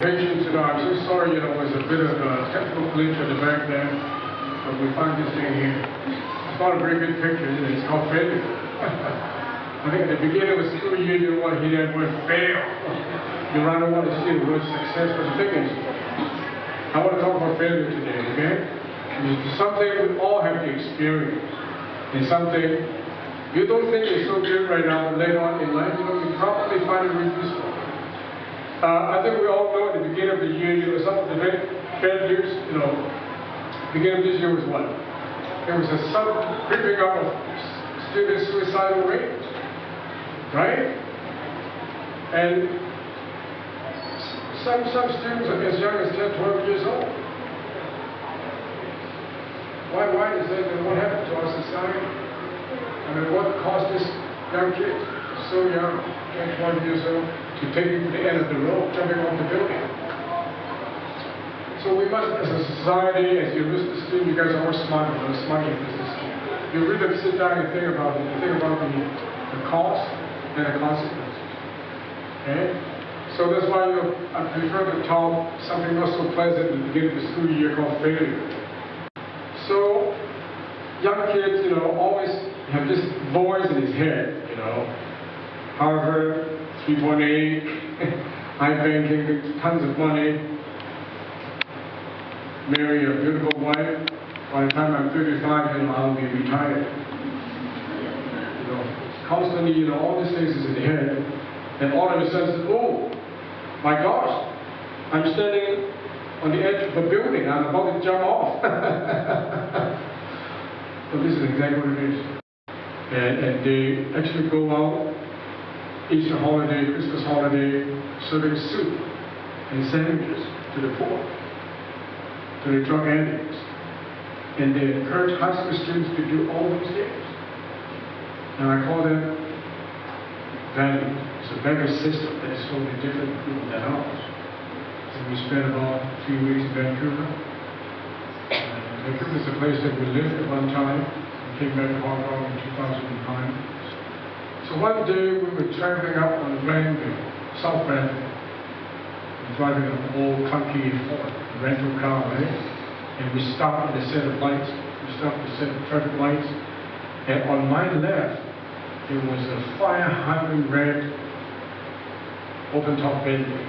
patience, I'm so sorry, it was a bit of a technical glitch at the back there, but we find this thing here. It's not a very good picture, is it? It's called failure. I think at the beginning of the school year, you don't want to hear that word fail. You rather want to see the word success, but the thing is, I want to talk about failure today, okay? It's something we all have to experience. It's something you don't think is so good right now, but later on in life, you probably find it really useful. I think we all know at the beginning of the year, some of the failures, beginning of this year was what? There was a sudden creeping up of student suicidal rates, right? And some students are as young as 10, 12 years old. Why is that? And what happened to our society? I mean, what caused this young kids, so young, 10, 12 years old, to take you to the end of the road, jumping off the building? So we must, as a society, as you listen to students, you guys are all smart in business. You really sit down and think about it. You think about the cost and the consequences. Okay? So that's why I prefer to talk something not so pleasant at the beginning of the school year called failure. So young kids, always have this voice in his head, Harvard, 3.8, high banking, tons of money, marry a beautiful wife. By the time I'm 35, I'll be retired. Constantly, all these things is in the head, and all of a sudden, oh, my gosh, I'm standing on the edge of a building, I'm about to jump off. So this is exactly what it is. And they actually go out, Easter holiday, Christmas holiday, serving soup and sandwiches to the poor, to the drug addicts. And they encourage high school students to do all those things. And I call that value. It's a value system that is totally different than ours. So we spent about 3 weeks in Vancouver. Vancouver is a place that we lived at one time. We came back to Hong Kong in 2005. So one day we were traveling up on Granville, South Granville, driving an old clunky Ford, rental car, right? And we stopped at a set of lights. We stopped at a set of traffic lights. And on my left, there was a fire hydrant red open-top Bentley.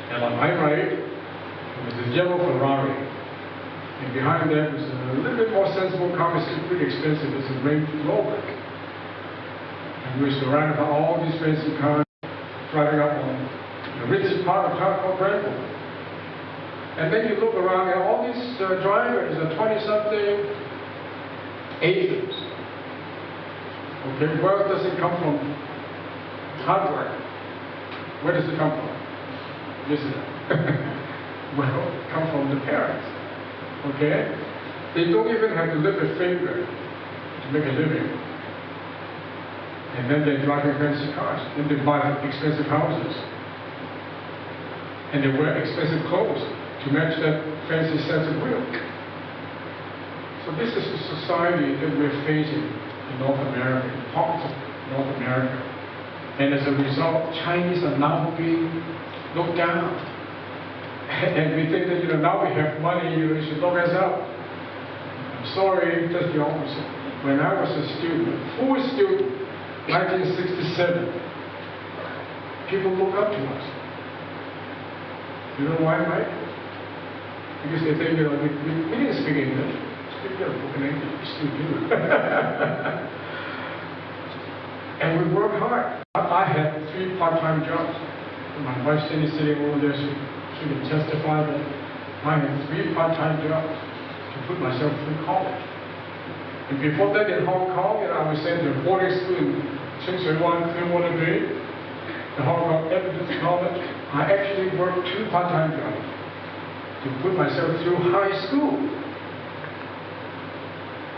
And on my right, there was a yellow Ferrari. And behind that was a little bit more sensible car, it's pretty expensive. It's a Range Rover. And we were surrounded by all these fancy cars driving up on the richest part of town called Granville. And then you look around and all these drivers are 20-something Asians. Okay, where does it come from? Hard work. Where does it come from? Listen. Well, it comes from the parents. Okay? They don't even have to lift a finger to make a living. And then they drive fancy cars. Then they buy expensive houses. And they wear expensive clothes to match that fancy set of wheels. So this is the society that we're facing in North America, in parts of North America. And as a result, Chinese are now being looked down. And we think that, now we have money, you should look us up. I'm sorry, that's the opposite. When I was a student, full student, 1967, people look up to us. You know why, Mike? Because they think, we didn't speak English. Speak broken English, we still do. And we work hard. I had 3 part-time jobs. My wife sitting over there, she can testify that I had 3 part-time jobs to put myself through college. And before that in Hong Kong, I was sent to a boarding school in Chinsuiwan, Clearwater Bay, the Hong Kong Evidence College. I actually worked 2 part-time jobs to put myself through high school.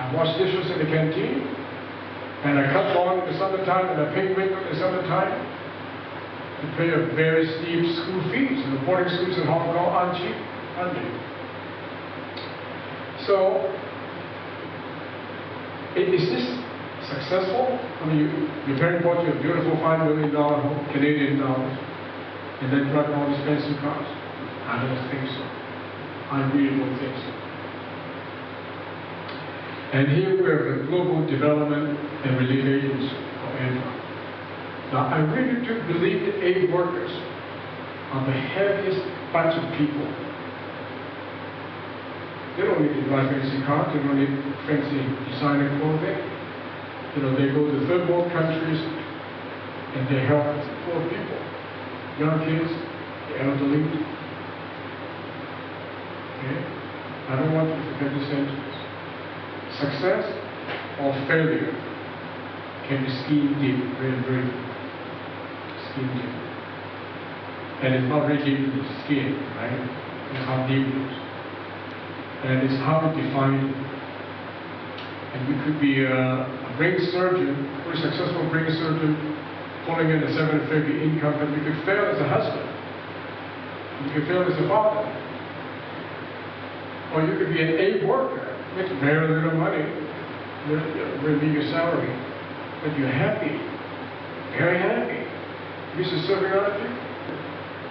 I washed dishes in the canteen, and I cut lawn in the summertime, and I paid window in the summertime to pay a very steep school fees. And the boarding schools in Hong Kong aren't cheap, aren't they? So, is this successful? I mean, your parents bought you a beautiful $5 million home, Canadian dollars. and then drive all these fancy cars? I don't think so. I really don't think so. And here we have the Global Development and Relief Agency, or ANRA. Now, I really do believe the aid workers are the heaviest bunch of people. They don't need to drive fancy cars, they don't need fancy designer clothing. You know, they go to third world countries and they help poor people, young kids, the elderly. Okay? I don't want you to forget this sentence. Success or failure can be skin deep, very, very skin deep. And it's not really deep in the skin, right? It's how deep it is. And it's how to define it. And you could be a brain surgeon, a very successful brain surgeon, pulling in a 7-figure income, but you could fail as a husband. You could fail as a father. Or you could be an aid worker, make very little money, very meager salary, but you're happy, very happy. You're serving other people.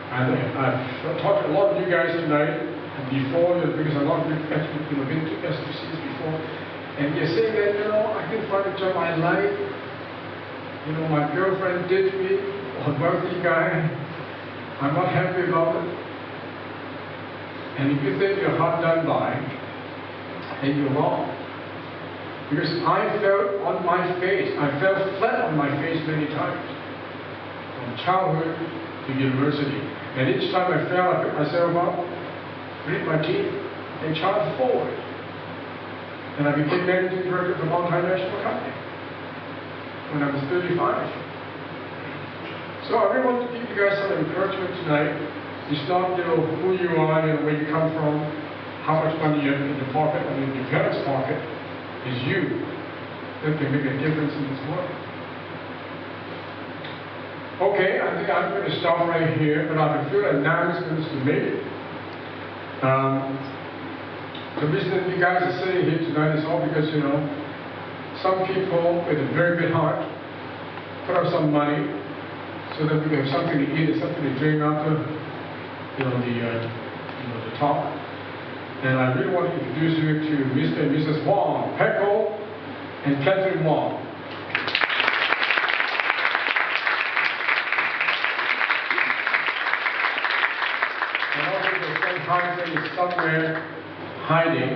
And I've talked to a lot of you guys tonight, and before, because a lot of you have been to STCs before, and you're saying that, I can find a job I like, my girlfriend ditched me, or a wealthy guy, I'm not happy about it. And if you think you're hard done by, then you're wrong. Because I fell on my face, I fell flat on my face many times, from childhood to university. And each time I fell, I picked myself up, grit my teeth, and charged forward. And I became managing director of a multinational company when I was 35. So I really want to give you guys some encouragement tonight. It's not who you are, where you come from, how much money you have in your pocket, or in your parents' pocket. It's you that can make a difference in this world. Okay, I think I'm going to stop right here, but I have a few announcements to make. The reason that you guys are sitting here tonight is all because, some people with a very good heart put up some money so that we can have something to eat and something to drink after, the talk. And I really want to introduce you to Mr. and Mrs. Wong, Pecco and Catherine Wong. And also the friend Hyson is somewhere hiding.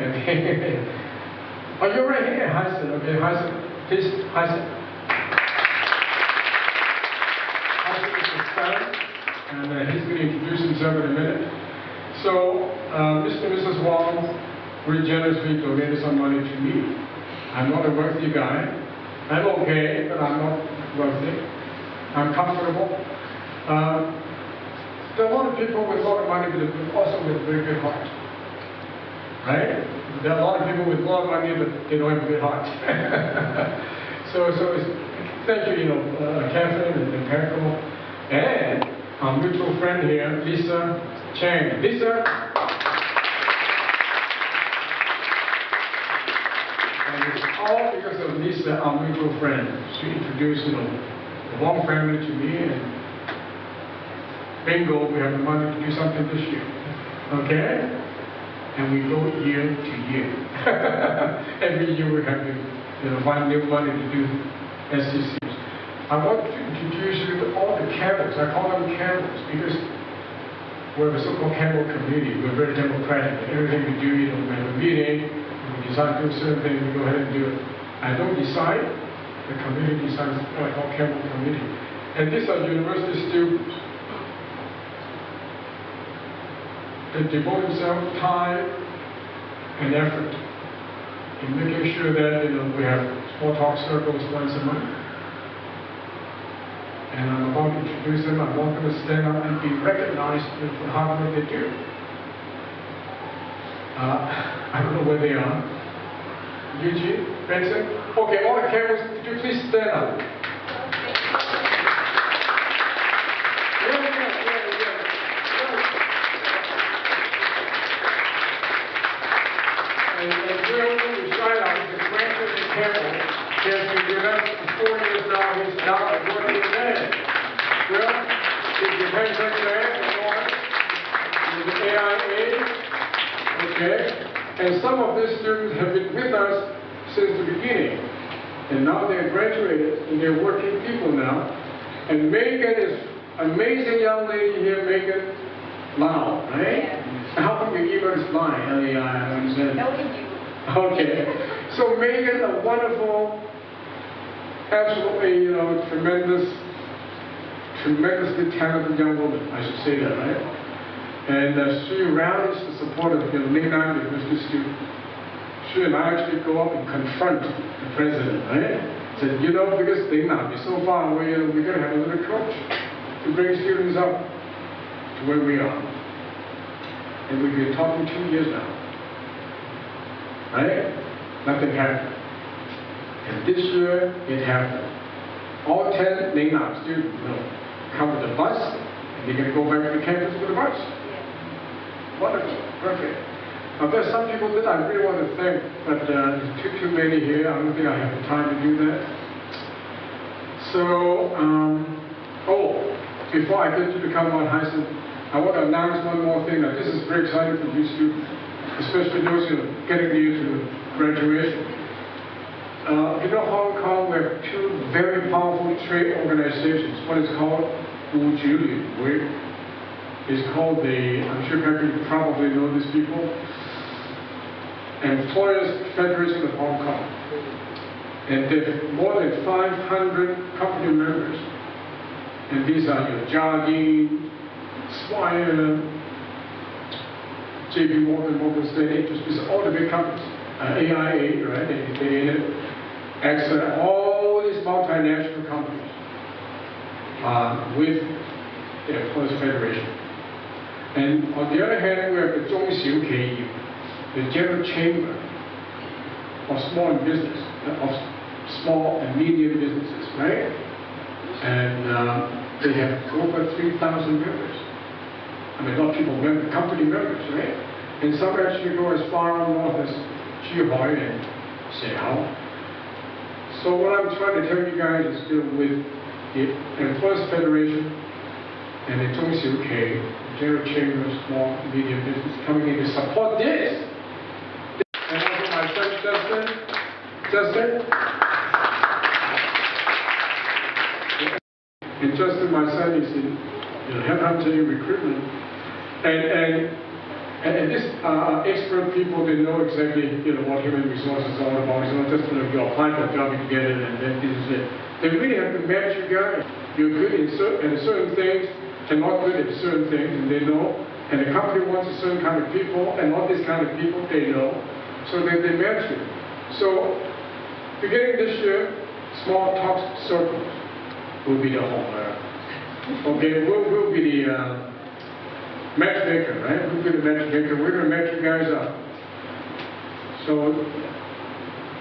Oh, you're right here, Hyson. Okay, Hyson, please, Hyson. Hyson is his son, and he's going to introduce himself in a minute. So, Mr. and Mrs. Wong very generously donated some money to me. I'm not a wealthy guy. I'm okay, but I'm not wealthy. I'm comfortable. There are a lot of people with a lot of money, but also with a very good heart. Right? There are a lot of people with a lot of money, but they don't have a good heart. so thank you, Catherine and Pecco, and our mutual friend here, Lisa Chang. Lisa. And it's all because of Lisa, our mutual friend. She introduced, the Wong family to me, and bingo, we have the money to do something this year. Okay? And we go year to year. Every year we have to find new money to do SCCs. I want to introduce you to all the camels. I call them camels because we're a so-called camel community. We're very democratic. Everything we do, we have a meeting, we decide to do a certain thing, we go ahead and do it. I don't decide, the community decides what I call camel committee. And these are university students. They devote themselves time and effort in making sure that we have Smalltalkscircles once a month. And I'm about to introduce them. I want them to stand up and be recognized for the hard work they do. I don't know where they are. Eugene, Benson. Okay, all the cameras, could you please stand up? And Will, who shout out, is a grandson of Campbell. He has been with us for 4 years now. He's now a working man. Will, is your hands up there? And some of these students have been with us since the beginning. And now they're graduated and they're working people now. And Megan is amazing young lady here, Megan Lau, right? Yeah. How come your email is blind? L-A-I, I understand. Okay. So Megan, a wonderful, absolutely, tremendously talented young woman, I should say that, right? And she rallies the support of the Lingnan University student. She and I actually go up and confront the president, right? Said, because Lingnan is so far away, we're going to have a little coach to bring students up to where we are. And we've been talking 2 years now, right? Nothing happened. And this year, it happened. All 10 Lingnan students come with a bus, and they're going to go back to the campus with a bus. Wonderful, perfect. Now there's some people that I really want to thank, but there's too many here. I don't think I have the time to do that. So, before I get to the Kanban Heisen, I want to announce one more thing. That this is very exciting for you students, especially those who are getting near to graduation. Hong Kong, we have two very powerful trade organizations. One is called Wujuli. It's called I'm sure you probably know these people, Employers Federation of Hong Kong. And there are more than 500 company members. And these are your Jardine, Swire, JP Morgan, Morgan Stanley, these are all the big companies. AIA, right? They in it. AXA, all these multinational companies with the Employers Federation. And on the other hand, we have the Zhongxiu KU, the General Chamber of Small and Business, of small and medium businesses, right? And they have over 3,000 members. I mean, not people members, company members, right? And some actually go as far north as Zhuhai and Xiao. So what I'm trying to tell you guys is still with the Employers Federation and the Zhongxiu K, General Chamber of Small and Medium Business, coming in to support this. And also my son, Justin. And Justin, my son, is in headhunting recruitment. And this expert people, they know exactly what human resources are all about. It's not just you apply for a job, you get it, and then this is it. They really have to match you guys. You're good in certain things, and not good at certain things, and they know. And the company wants a certain kind of people, and all these kind of people, they know. So they match you. So beginning this year, Smalltalkscircles will be the home. Okay, we'll be the matchmaker, right? We'll be the matchmaker. We're going to match you guys up. So,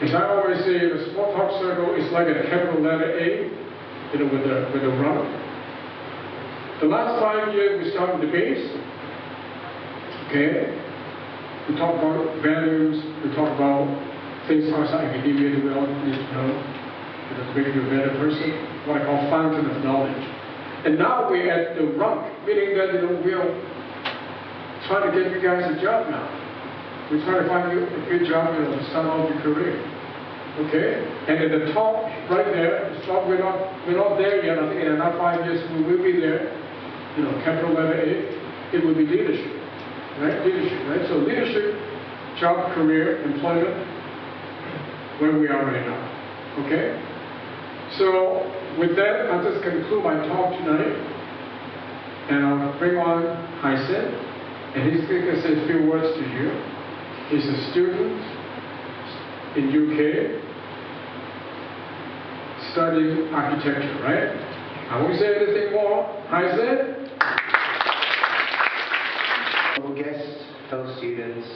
as I always say, the Smalltalkscircle is like a capital letter A, with a run. The last 5 years, we started the base. Okay? We talk about values. We talk about things outside academia that we all need to know to make you a better person. What I call fountain of knowledge. And now we're at the rung, meaning that we're trying to get you guys a job now. We're trying to find you a good job, to start off your career. Okay? And at the top, right there, we're not there yet. I think in another 5 years we will be there. Capital letter A, it will be leadership. Right? Leadership, right? So leadership, job, career, employment, where we are right now. Okay? So with that, I'll just conclude my talk tonight. And I'll bring on Haisen, and he's going to say a few words to you. He's a student in UK studying architecture, right? I won't say anything more. Haisen? Honorable guests, fellow students,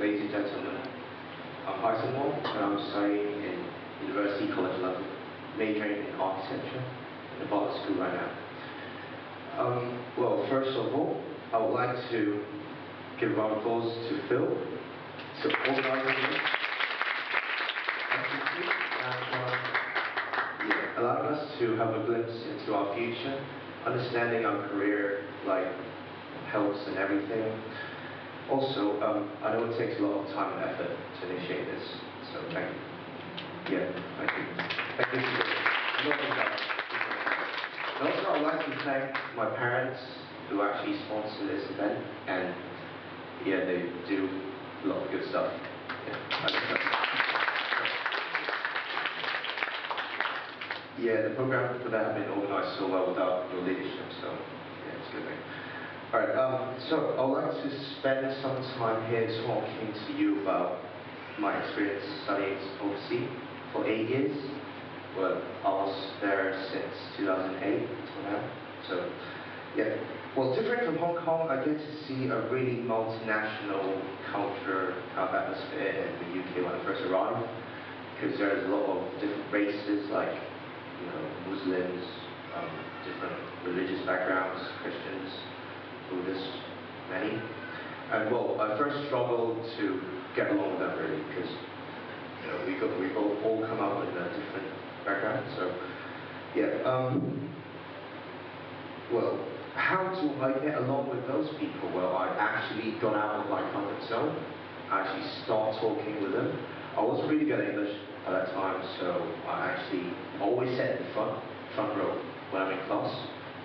ladies and gentlemen, I'm Haisen Wong, and I'm studying in University College London, majoring in architecture in the Bartlett School right now. Well, first of all, I would like to give a round of applause to Phil, to organizing this, and allowing us to have a glimpse into our future, understanding our career, like helps and everything. Also, I know it takes a lot of time and effort to initiate this, so thank you. Yeah, thank you. Thank you. And also, I'd like to thank my parents who actually sponsor this event, and yeah, they do a lot of good stuff. Yeah, the program could have been organized so well without your leadership, so yeah, it's a good thing. Alright, so I'd like to spend some time here talking to you about my experience studying overseas for 8 years. Well, I was there since 2008 until now. So, yeah. Well, different from Hong Kong, I get to see a really multinational culture kind of atmosphere in the UK when I first arrived, because there's a lot of different races like, you know, Muslims, different religious backgrounds, Christians, Buddhists, many. And well, I first struggled to get along with them really, because you know, we both all come up with a different background. So yeah, well, how do I get along with those people? Well, I actually got out of my comfort zone. I actually start talking with them. I wasn't really good at English at that time, so I actually always sat in the front row when I'm in class.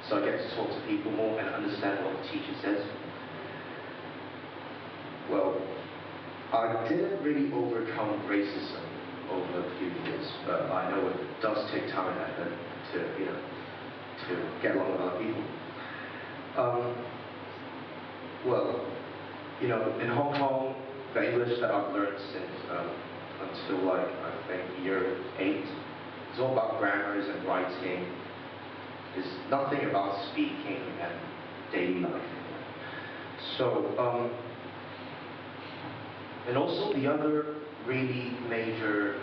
So I get to talk to people more and understand what the teacher says. Well, I didn't really overcome racism over a few years, but I know it does take time and effort to, you know, to get along with other people. Well, you know, in Hong Kong, the English that I've learned since until like I think year 8, it's all about grammars and writing. There's nothing about speaking and daily life. So, and also the other really major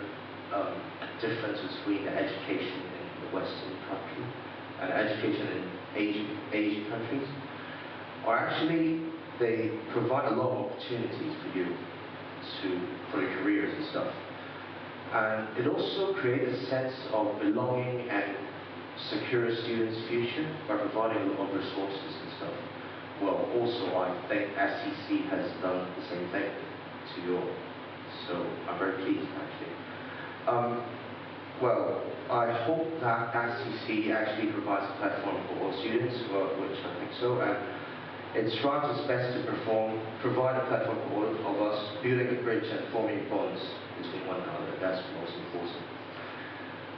difference between the education in the Western country and education in Asian countries are actually, they provide a lot of opportunities for you for your careers and stuff. And it also creates a sense of belonging and secure a student's future by providing a lot of resources and stuff. Well, also I think SCC has done the same thing to you all, so I'm very pleased actually. Well, I hope that SCC actually provides a platform for all students, which I think so, and it strives its best to provide a platform for all of us, building a bridge and forming bonds between one another. That's most important.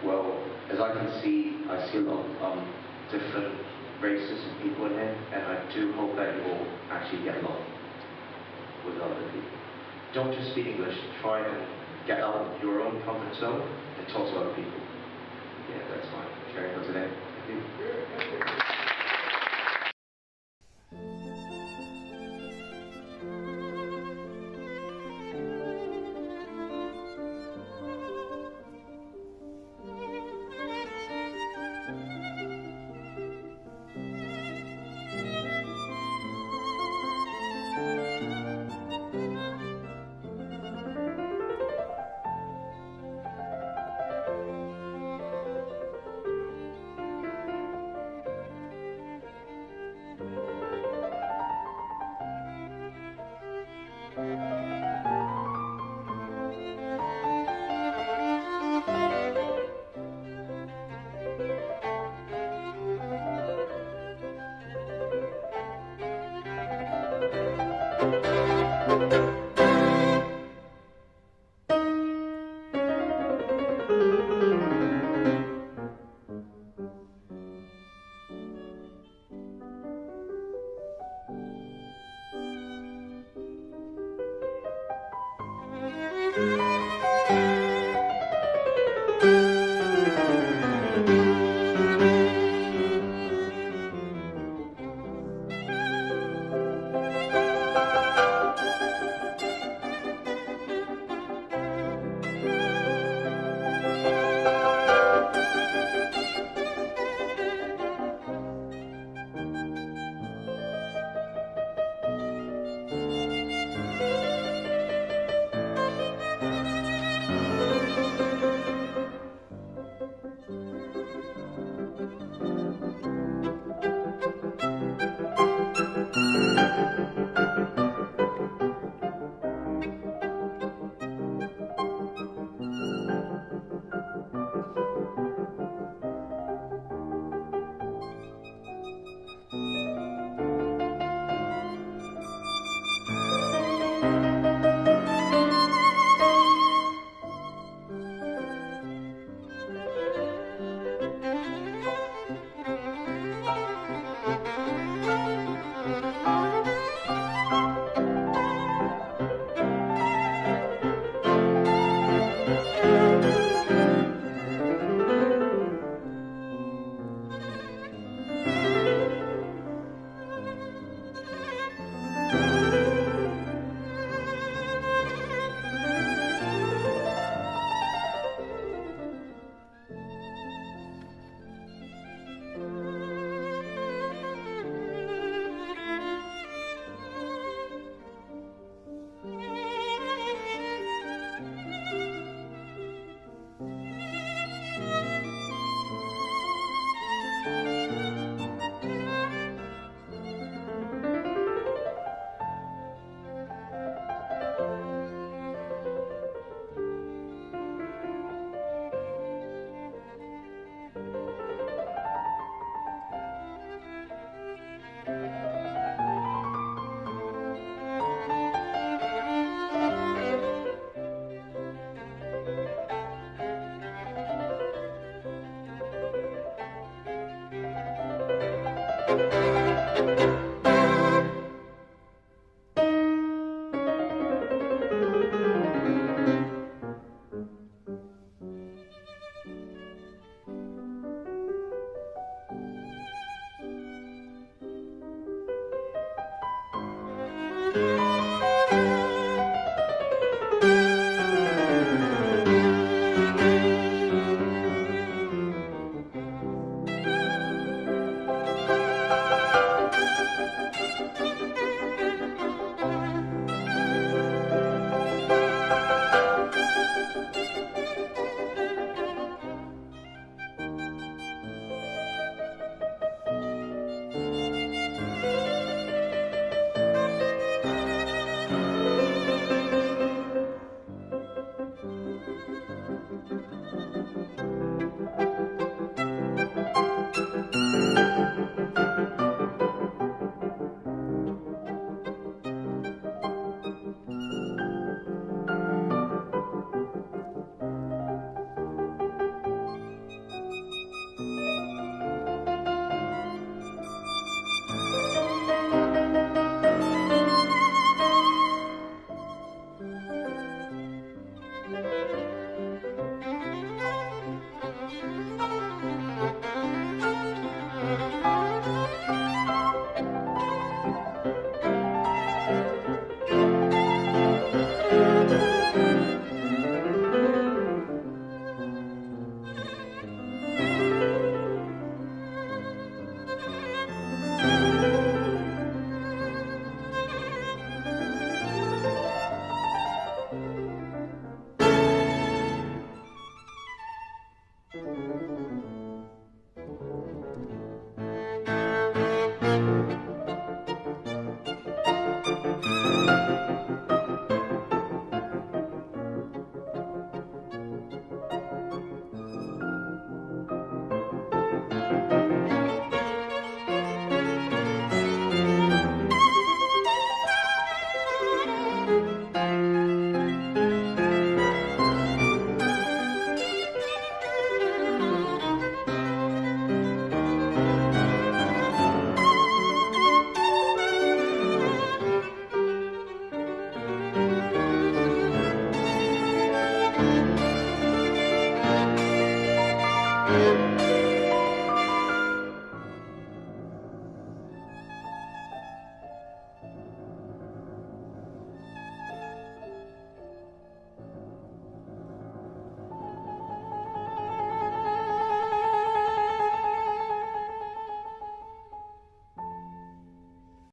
Well, as I can see, I see a lot of different races and people in here, and I do hope that you all actually get along with other people. Don't just speak English, try and get out of your own comfort zone and talk to other people. Yeah, that's my sharing for today. Thank you. Thank